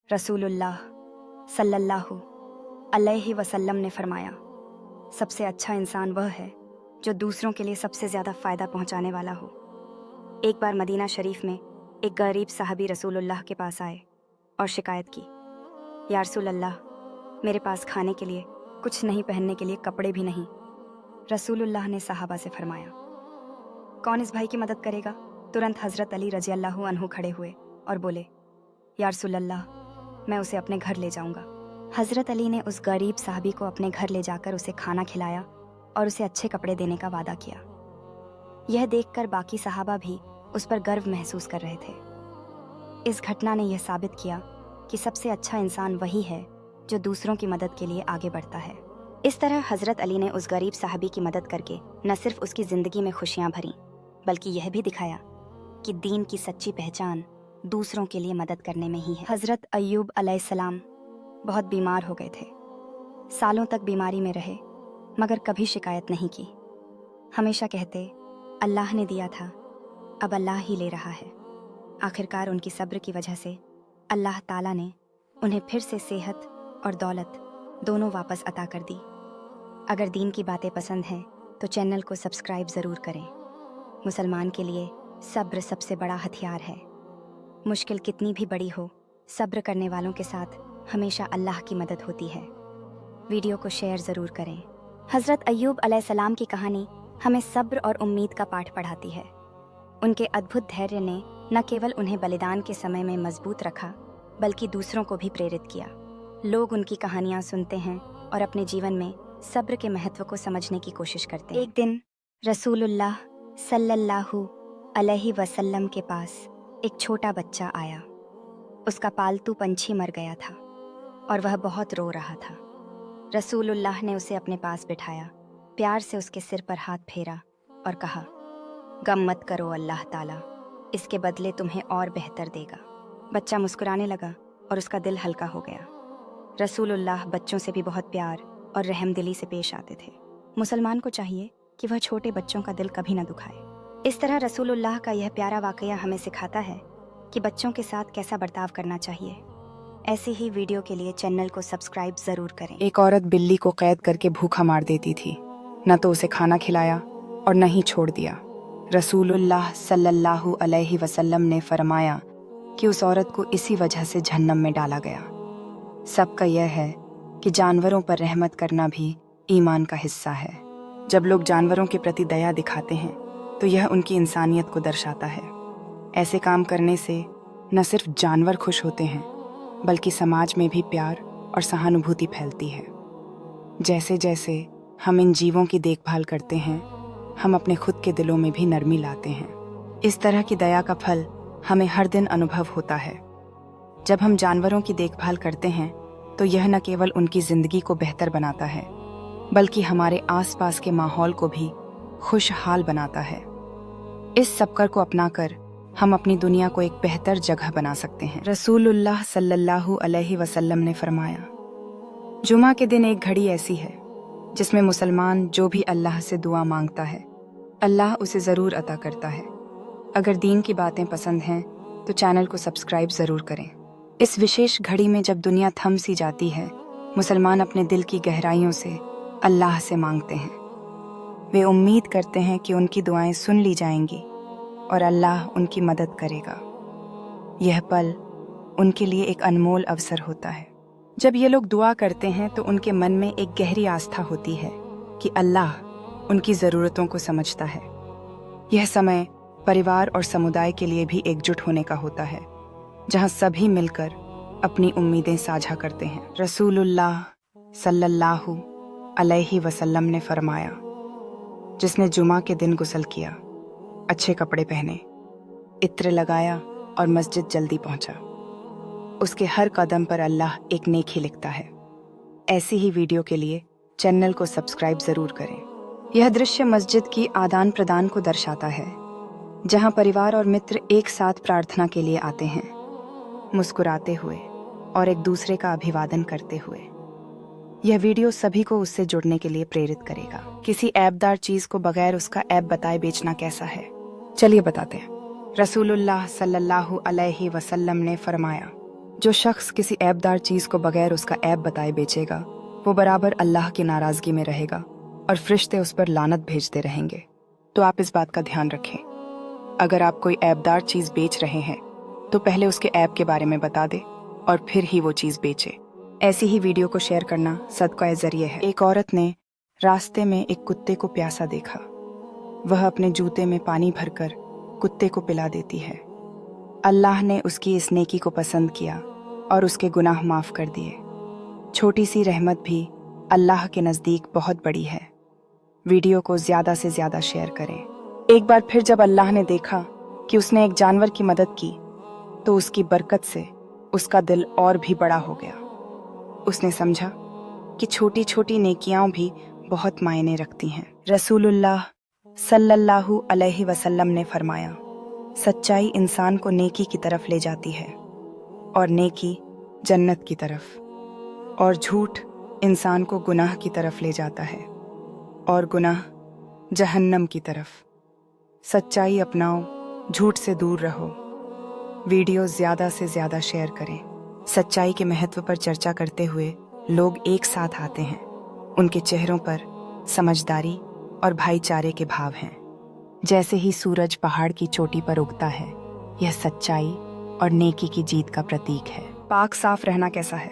रसूलुल्लाह सल्लल्लाहु अलैहि वसल्लम ने फरमाया, सबसे अच्छा इंसान वह है जो दूसरों के लिए सबसे ज़्यादा फ़ायदा पहुंचाने वाला हो। एक बार मदीना शरीफ में एक गरीब साहबी रसूलुल्लाह के पास आए और शिकायत की, या रसूलल्लाह, मेरे पास खाने के लिए कुछ नहीं, पहनने के लिए कपड़े भी नहीं। रसूलुल्लाह ने साहबा से फरमाया, कौन इस भाई की मदद करेगा? तुरंत हज़रत अली रज़ी अल्लाहु अन्हु खड़े हुए और बोले, या रसूलल्लाह, मैं उसे अपने घर ले जाऊंगा। हज़रत अली ने उस गरीब साहबी को अपने घर ले जाकर उसे खाना खिलाया और उसे अच्छे कपड़े देने का वादा किया। यह देखकर बाकी सहाबा भी उस पर गर्व महसूस कर रहे थे। इस घटना ने यह साबित किया कि सबसे अच्छा इंसान वही है जो दूसरों की मदद के लिए आगे बढ़ता है। इस तरह हज़रत अली ने उस गरीब साहबी की मदद करके न सिर्फ उसकी ज़िंदगी में खुशियाँ भरीं, बल्कि यह भी दिखाया कि दीन की सच्ची पहचान दूसरों के लिए मदद करने में ही है। हज़रत अय्यूब अलैहिस्सलाम बहुत बीमार हो गए थे। सालों तक बीमारी में रहे, मगर कभी शिकायत नहीं की। हमेशा कहते, अल्लाह ने दिया था, अब अल्लाह ही ले रहा है। आखिरकार उनकी सब्र की वजह से अल्लाह ताला ने उन्हें फिर से सेहत और दौलत दोनों वापस अता कर दी। अगर दीन की बातें पसंद हैं तो चैनल को सब्सक्राइब ज़रूर करें। मुसलमान के लिए सब्र सबसे बड़ा हथियार है। मुश्किल कितनी भी बड़ी हो, सब्र करने वालों के साथ हमेशा अल्लाह की मदद होती है। वीडियो को शेयर ज़रूर करें। हज़रत अय्यूब अलैहिस्सलाम की कहानी हमें सब्र और उम्मीद का पाठ पढ़ाती है। उनके अद्भुत धैर्य ने न केवल उन्हें बलिदान के समय में मजबूत रखा, बल्कि दूसरों को भी प्रेरित किया। लोग उनकी कहानियाँ सुनते हैं और अपने जीवन में सब्र के महत्व को समझने की कोशिश करते हैं। एक दिन रसूलुल्लाह सल्लल्लाहु अलैहि वसल्लम के पास एक छोटा बच्चा आया। उसका पालतू पंछी मर गया था और वह बहुत रो रहा था। रसूलुल्लाह ने उसे अपने पास बिठाया, प्यार से उसके सिर पर हाथ फेरा और कहा, गम मत करो, अल्लाह ताला इसके बदले तुम्हें और बेहतर देगा। बच्चा मुस्कुराने लगा और उसका दिल हल्का हो गया। रसूलुल्लाह बच्चों से भी बहुत प्यार और रहमदिली से पेश आते थे। मुसलमान को चाहिए कि वह छोटे बच्चों का दिल कभी न दुखाए। इस तरह रसूलुल्लाह का यह प्यारा वाकया हमें सिखाता है कि बच्चों के साथ कैसा बर्ताव करना चाहिए। ऐसी ही वीडियो के लिए चैनल को सब्सक्राइब ज़रूर करें। एक औरत बिल्ली को कैद करके भूखा मार देती थी। न तो उसे खाना खिलाया और न ही छोड़ दिया। रसूलुल्लाह सल्लल्लाहु अलैहि वसल्लम ने फरमाया कि उस औरत को इसी वजह से जहन्नम में डाला गया। सबका यह है कि जानवरों पर रहमत करना भी ईमान का हिस्सा है। जब लोग जानवरों के प्रति दया दिखाते हैं तो यह उनकी इंसानियत को दर्शाता है। ऐसे काम करने से न सिर्फ जानवर खुश होते हैं, बल्कि समाज में भी प्यार और सहानुभूति फैलती है। जैसे जैसे हम इन जीवों की देखभाल करते हैं, हम अपने खुद के दिलों में भी नरमी लाते हैं। इस तरह की दया का फल हमें हर दिन अनुभव होता है। जब हम जानवरों की देखभाल करते हैं तो यह न केवल उनकी ज़िंदगी को बेहतर बनाता है, बल्कि हमारे आसपास के माहौल को भी खुशहाल बनाता है। इस सबकर को अपनाकर हम अपनी दुनिया को एक बेहतर जगह बना सकते हैं। रसूलुल्लाह सल्लल्लाहु अलैहि वसल्लम ने फरमाया, जुमा के दिन एक घड़ी ऐसी है जिसमें मुसलमान जो भी अल्लाह से दुआ मांगता है, अल्लाह उसे ज़रूर अता करता है। अगर दीन की बातें पसंद हैं तो चैनल को सब्सक्राइब ज़रूर करें। इस विशेष घड़ी में जब दुनिया थम सी जाती है, मुसलमान अपने दिल की गहराइयों से अल्लाह से मांगते हैं। वे उम्मीद करते हैं कि उनकी दुआएं सुन ली जाएंगी और अल्लाह उनकी मदद करेगा। यह पल उनके लिए एक अनमोल अवसर होता है। जब ये लोग दुआ करते हैं तो उनके मन में एक गहरी आस्था होती है कि अल्लाह उनकी ज़रूरतों को समझता है। यह समय परिवार और समुदाय के लिए भी एकजुट होने का होता है, जहां सभी मिलकर अपनी उम्मीदें साझा करते हैं। रसूलुल्लाह सल्लल्लाहु अलैहि वसल्लम ने फरमाया, जिसने जुमा के दिन गुस्ल किया, अच्छे कपड़े पहने, इत्र लगाया और मस्जिद जल्दी पहुंचा, उसके हर कदम पर अल्लाह एक नेकी लिखता है। ऐसी ही वीडियो के लिए चैनल को सब्सक्राइब ज़रूर करें। यह दृश्य मस्जिद की आदान प्रदान को दर्शाता है, जहां परिवार और मित्र एक साथ प्रार्थना के लिए आते हैं, मुस्कुराते हुए और एक दूसरे का अभिवादन करते हुए। यह वीडियो सभी को उससे जुड़ने के लिए प्रेरित करेगा। किसी ऐबदार चीज को बगैर उसका ऐब बताए बेचना कैसा है, चलिए बताते हैं। रसूलुल्लाह सल्लल्लाहु अलैहि वसल्लम ने फरमाया, जो शख्स किसी ऐबदार चीज को बगैर उसका ऐब बताए बेचेगा, वो बराबर अल्लाह की नाराजगी में रहेगा और फरिश्ते उस पर लानत भेजते रहेंगे। तो आप इस बात का ध्यान रखें, अगर आप कोई ऐबदार चीज बेच रहे हैं तो पहले उसके ऐब के बारे में बता दे और फिर ही वो चीज बेचे। ऐसी ही वीडियो को शेयर करना सदका जरिए है। एक औरत ने रास्ते में एक कुत्ते को प्यासा देखा। वह अपने जूते में पानी भरकर कुत्ते को पिला देती है। अल्लाह ने उसकी इस नेकी को पसंद किया और उसके गुनाह माफ कर दिए। छोटी सी रहमत भी अल्लाह के नज़दीक बहुत बड़ी है। वीडियो को ज़्यादा से ज़्यादा शेयर करें। एक बार फिर जब अल्लाह ने देखा कि उसने एक जानवर की मदद की तो उसकी बरकत से उसका दिल और भी बड़ा हो गया। उसने समझा कि छोटी छोटी नेकियां भी बहुत मायने रखती हैं। रसूलुल्लाह सल्लल्लाहु अलैहि वसल्लम ने फरमाया, सच्चाई इंसान को नेकी की तरफ ले जाती है और नेकी जन्नत की तरफ, और झूठ इंसान को गुनाह की तरफ ले जाता है और गुनाह जहन्नम की तरफ। सच्चाई अपनाओ, झूठ से दूर रहो। वीडियो ज़्यादा से ज़्यादा शेयर करें। सच्चाई के महत्व पर चर्चा करते हुए लोग एक साथ आते हैं। उनके चेहरों पर समझदारी और भाईचारे के भाव हैं। जैसे ही सूरज पहाड़ की चोटी पर उगता है, यह सच्चाई और नेकी की जीत का प्रतीक है। पाक साफ रहना कैसा है,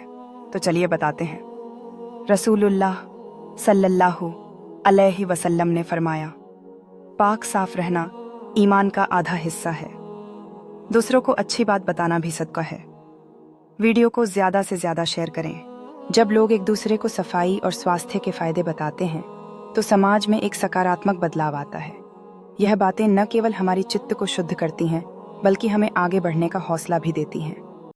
तो चलिए बताते हैं। रसूलुल्लाह सल्लल्लाहु अलैहि वसल्लम ने फरमाया, पाक साफ रहना ईमान का आधा हिस्सा है। दूसरों को अच्छी बात बताना भी सदका है। वीडियो को ज़्यादा से ज़्यादा शेयर करें। जब लोग एक दूसरे को सफाई और स्वास्थ्य के फायदे बताते हैं तो समाज में एक सकारात्मक बदलाव आता है। यह बातें न केवल हमारी चित्त को शुद्ध करती हैं, बल्कि हमें आगे बढ़ने का हौसला भी देती हैं।